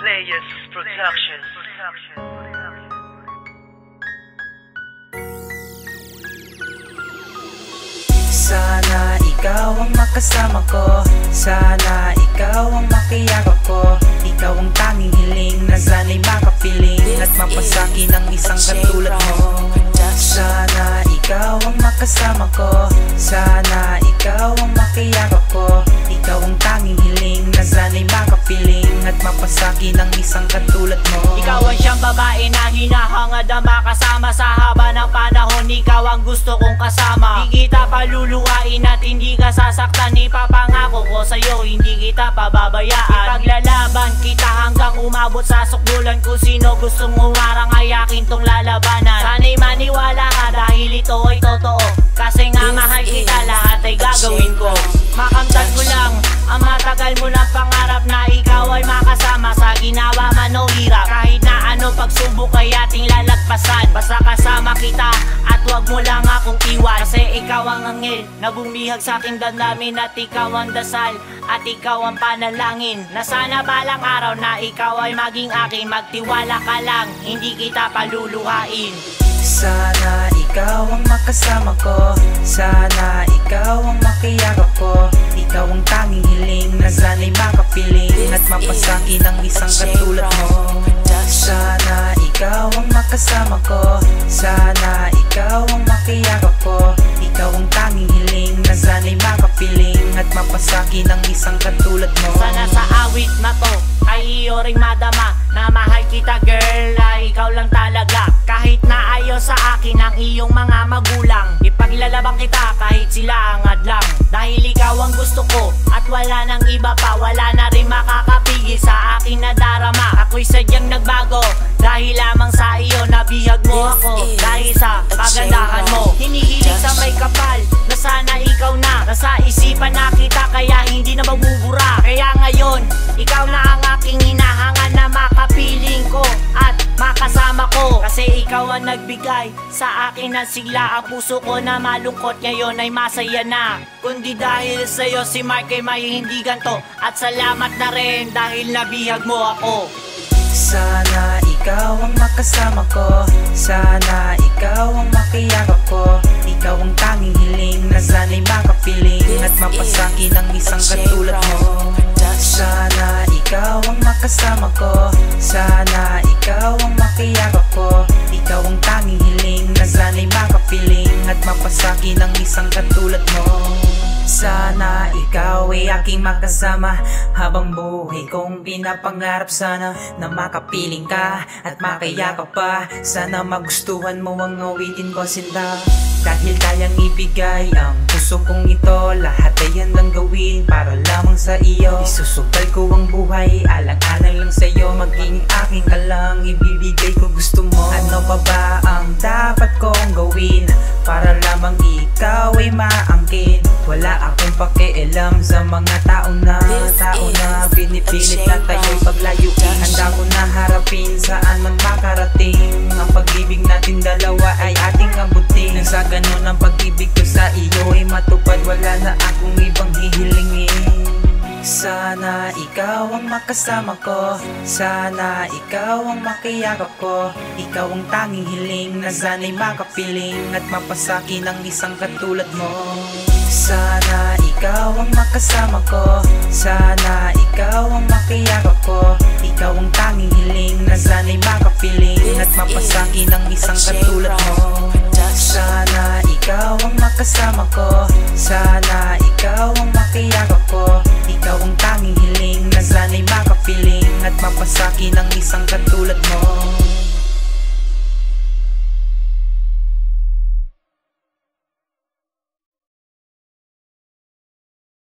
Players Production. Sana ikaw ang makasama ko, sana ikaw ang makiyakap ko. Ikaw ang tanging hiling na sana'y makapiling at mapasakin ang isang katulad mo. Sana ikaw ang makasama ko, sana ikaw ang makiyakap ko. Ikaw ang tanging hiling na sana'y makapiling at mapasakin ang isang katulad mo. Ikaw ang siyang babae na hinahangad na makasama sa haba ng panahon. Ikaw ang gusto kong kasama. Di kita paluluhain at hindi ka sasaktan. Ipapangako ko sa'yo, hindi kita pababayaan. Ipaglalaban kita hanggang umabot sa sukdulan. Kung sino gustong umarang ay akin tong lalabanan. Sana'y maniwala ka dahil ito ay totoo. Kasi nga mahal kita, lahat ay gagawin ko. Makamtan ko lang ang matagal mo ng pangarap na ikaw ay makasama sa ginawa man o hirap. Kahit na ano pagsubok ay ating lalagpasan. Basta kasama kita at wag mo lang akong iwan. Kasi ikaw ang anghel na bumihag sa aking damdamin. At ikaw ang dasal at ikaw ang panalangin. Na sana balang araw na ikaw ay maging akin. Magtiwala ka lang, hindi kita paluluhain. Sana ikaw ang makasama ko, sana ikaw ang makiyakap ko. Ikaw ang tanging hiling na sana'y makapiling at mapasakin ang isang katulad mo. Sana ikaw ang makasama ko, sana ikaw ang makiyakap ko. Ikaw ang tanging hiling na sana'y makapiling at mapasakin ang isang katulad mo. Sana sa awit na to ay iyo ring madama na mahal kita girl, ay ikaw lang talaga. Kahit na ayaw sa akin ang iyong mga magulang, ipaglalabang kita kahit sila ang adlang. Dahil ikaw ang gusto ko at wala nang iba pa. Wala na rin makakapigil sa akin na darama. Ako'y sadyang nagbago dahil lamang sa iyo. Nabihag mo ako dahil sa kagandahan mo. Hinihiling sa may kapal na sana ikaw na nasa isipan na kita, kaya hindi na mabubura. Kaya ngayon ikaw na ang aking hinahangan na makapiling ko at makasama ko. Kasi ikaw ang nagbigay sa akin ng sigla. Ang puso ko na malungkot ngayon ay masaya na. Kundi dahil sa'yo si Mark ay may hindi ganto. At salamat na rin dahil nabihag mo ako. Sana ikaw ang makasama ko, sana ikaw ang makiyakap ko. Ikaw ang tanging hiling na sana'y makapiling at mapasakin ang isang katulad mo. Sana ikaw ang makasama ko, sana ikaw ang makiyakap ko. Ikaw ang tanging hiling na sana'y makapiling at mapasakin ang isang katulad mo. Sana ikaw ay aking makasama habang buhay kong pinapangarap. Sana na makapiling ka at makiyakap pa. Sana magustuhan mo ang awitin ko, sinta. Dahil kayang ibigay ang puso kong ito, lahat ay handang gawin para lamang sa iyo. Isusugal ko ang buhay, alang-alang lang sa'yo. Maging aking ka lang, ibibigay ko gusto mo. Ano pa ba ang dapat kong gawin para lamang ikaw ay maangkin? Wala akong pakialam sa mga tao na pinipilit na tayo'y paglayuin. Handa ko na harapin saan man makarating. Ang pag-ibig natin dalawa ay ating abutin. Nang sa ganun ang pag-ibig ko sa iyo ay matupad, wala na akong ibang hihilingin. Sana ikaw ang makasama ko, sana ikaw ang makiyakap ko. Ikaw ang tanging hiling na sana'y makapiling at mapasakin ang isang katulad mo. Sana ikaw ang makasama ko, sana ikaw ang makiyakap ko. Ikaw ang tanging hiling na sana'y makapiling at mapasakin ang isang katulad mo. Sana ikaw ang makasama ko, sana ikaw ang makiyakap ko. Ikaw ang tanging hiling na sana'y makapiling at mapasakin ang isang katulad mo.